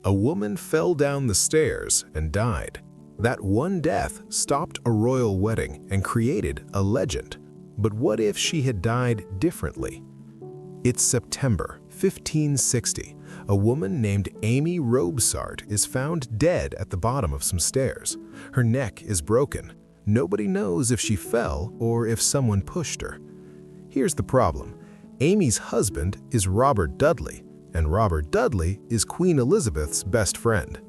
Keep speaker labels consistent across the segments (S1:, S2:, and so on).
S1: A woman fell down the stairs and died. That one death stopped a royal wedding and created a legend. But what if she had died differently? It's September 1560. A woman named Amy Robsart is found dead at the bottom of some stairs. Her neck is broken. Nobody knows if she fell or if someone pushed her. Here's the problem. Amy's husband is Robert Dudley, and Robert Dudley is Queen Elizabeth's best friend.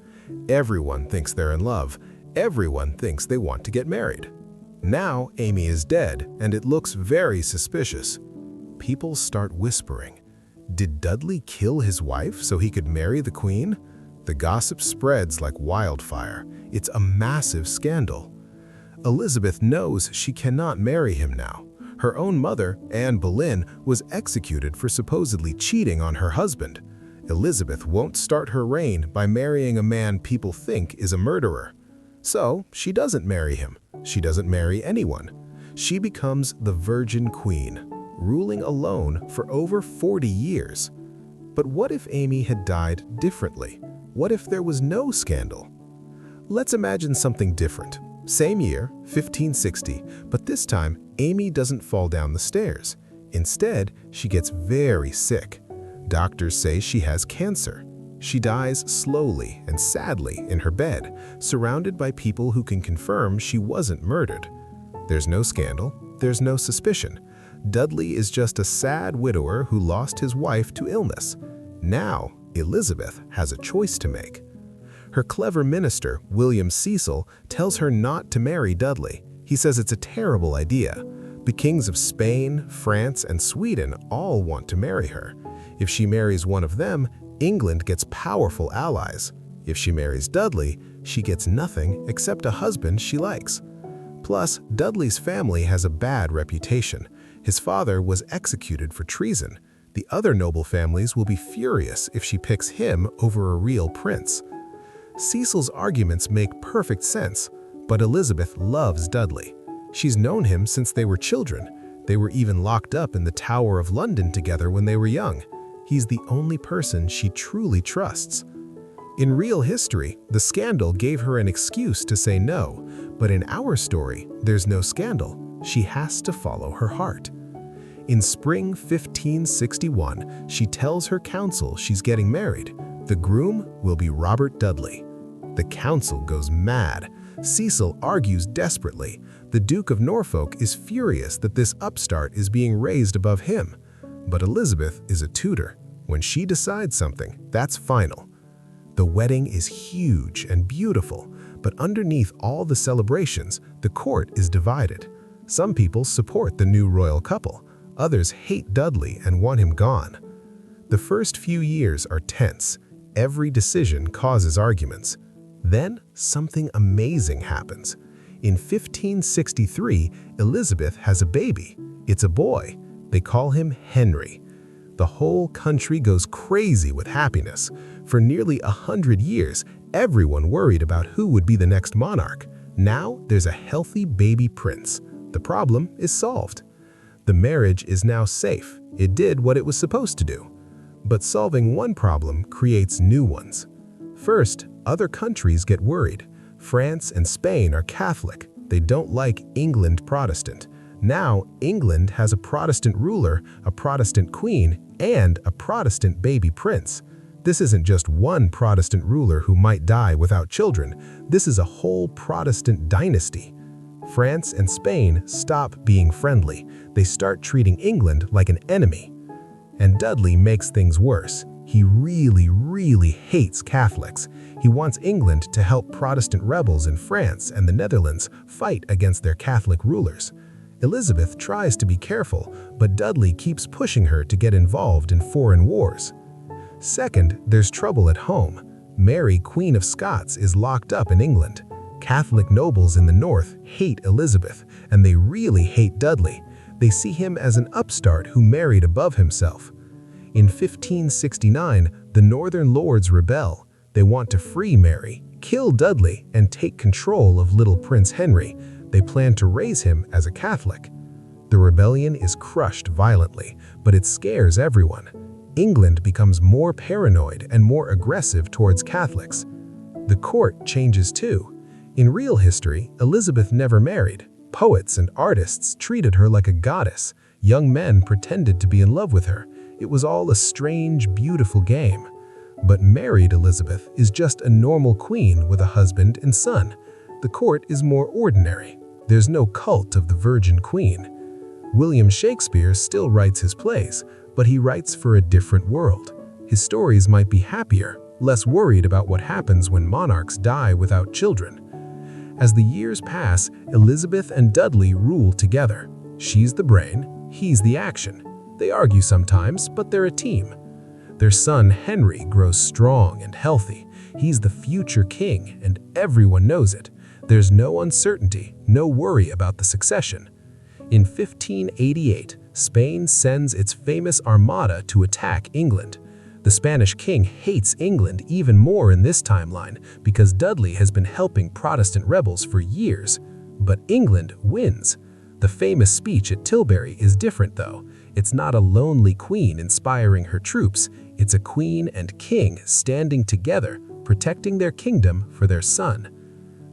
S1: Everyone thinks they're in love. Everyone thinks they want to get married. Now Amy is dead, and it looks very suspicious. People start whispering. Did Dudley kill his wife so he could marry the queen? The gossip spreads like wildfire. It's a massive scandal. Elizabeth knows she cannot marry him now. Her own mother, Anne Boleyn, was executed for supposedly cheating on her husband. Elizabeth won't start her reign by marrying a man people think is a murderer. So she doesn't marry him. She doesn't marry anyone. She becomes the Virgin Queen, ruling alone for over 40 years. But what if Amy had died differently? What if there was no scandal? Let's imagine something different. Same year, 1560, but this time Amy doesn't fall down the stairs. Instead, she gets very sick. Doctors say she has cancer. She dies slowly and sadly in her bed, surrounded by people who can confirm she wasn't murdered. There's no scandal, there's no suspicion. Dudley is just a sad widower who lost his wife to illness. Now, Elizabeth has a choice to make. Her clever minister, William Cecil, tells her not to marry Dudley. He says it's a terrible idea. The kings of Spain, France, and Sweden all want to marry her. If she marries one of them, England gets powerful allies. If she marries Dudley, she gets nothing except a husband she likes. Plus, Dudley's family has a bad reputation. His father was executed for treason. The other noble families will be furious if she picks him over a real prince. Cecil's arguments make perfect sense, but Elizabeth loves Dudley. She's known him since they were children. They were even locked up in the Tower of London together when they were young. He's the only person she truly trusts. In real history, the scandal gave her an excuse to say no, but in our story, there's no scandal. She has to follow her heart. In spring 1561, she tells her council she's getting married. The groom will be Robert Dudley. The council goes mad. Cecil argues desperately. The Duke of Norfolk is furious that this upstart is being raised above him. But Elizabeth is a Tudor. When she decides something, that's final. The wedding is huge and beautiful, but underneath all the celebrations, the court is divided. Some people support the new royal couple. Others hate Dudley and want him gone. The first few years are tense. Every decision causes arguments. Then something amazing happens. In 1563, Elizabeth has a baby. It's a boy. They call him Henry. The whole country goes crazy with happiness. For nearly 100 years, everyone worried about who would be the next monarch. Now there's a healthy baby prince. The problem is solved. The marriage is now safe. It did what it was supposed to do. But solving one problem creates new ones. First, other countries get worried. France and Spain are Catholic. They don't like England Protestant. Now, England has a Protestant ruler, a Protestant queen, and a Protestant baby prince. This isn't just one Protestant ruler who might die without children. This is a whole Protestant dynasty. France and Spain stop being friendly. They start treating England like an enemy. And Dudley makes things worse. He really hates Catholics. He wants England to help Protestant rebels in France and the Netherlands fight against their Catholic rulers. Elizabeth tries to be careful, but Dudley keeps pushing her to get involved in foreign wars. Second, there's trouble at home. Mary, Queen of Scots, is locked up in England. Catholic nobles in the north hate Elizabeth, and they really hate Dudley. They see him as an upstart who married above himself. In 1569, the northern lords rebel. They want to free Mary, kill Dudley, and take control of little Prince Henry. They plan to raise him as a Catholic. The rebellion is crushed violently, but it scares everyone. England becomes more paranoid and more aggressive towards Catholics. The court changes too. In real history, Elizabeth never married. Poets and artists treated her like a goddess. Young men pretended to be in love with her. It was all a strange, beautiful game. But married Elizabeth is just a normal queen with a husband and son. The court is more ordinary. There's no cult of the Virgin Queen. William Shakespeare still writes his plays, but he writes for a different world. His stories might be happier, less worried about what happens when monarchs die without children. As the years pass, Elizabeth and Dudley rule together. She's the brain, he's the action. They argue sometimes, but they're a team. Their son Henry grows strong and healthy. He's the future king, and everyone knows it. There's no uncertainty, no worry about the succession. In 1588, Spain sends its famous Armada to attack England. The Spanish king hates England even more in this timeline because Dudley has been helping Protestant rebels for years. But England wins. The famous speech at Tilbury is different though. It's not a lonely queen inspiring her troops. It's a queen and king standing together, protecting their kingdom for their son.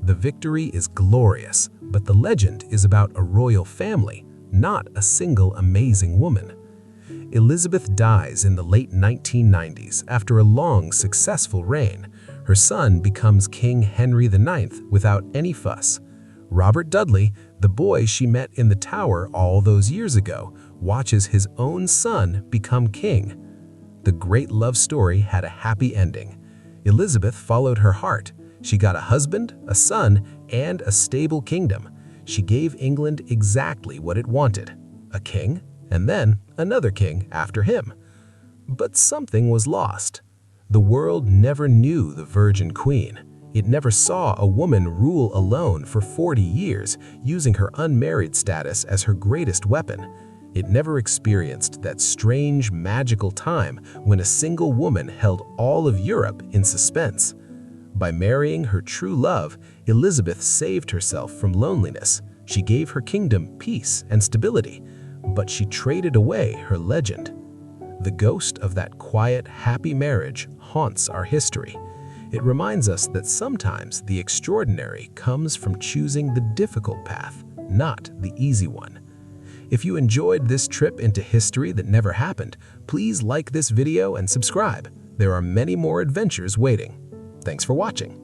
S1: The victory is glorious, but the legend is about a royal family, not a single amazing woman. Elizabeth dies in the late 1990s after a long, successful reign. Her son becomes King Henry IX without any fuss. Robert Dudley, the boy she met in the Tower all those years ago, watches his own son become king. The great love story had a happy ending. Elizabeth followed her heart. She got a husband, a son, and a stable kingdom. She gave England exactly what it wanted: a king, and then another king after him. But something was lost. The world never knew the Virgin Queen. It never saw a woman rule alone for 40 years, using her unmarried status as her greatest weapon. It never experienced that strange, magical time when a single woman held all of Europe in suspense. By marrying her true love, Elizabeth saved herself from loneliness. She gave her kingdom peace and stability, but she traded away her legend. The ghost of that quiet, happy marriage haunts our history. It reminds us that sometimes the extraordinary comes from choosing the difficult path, not the easy one. If you enjoyed this trip into history that never happened, please like this video and subscribe. There are many more adventures waiting. Thanks for watching.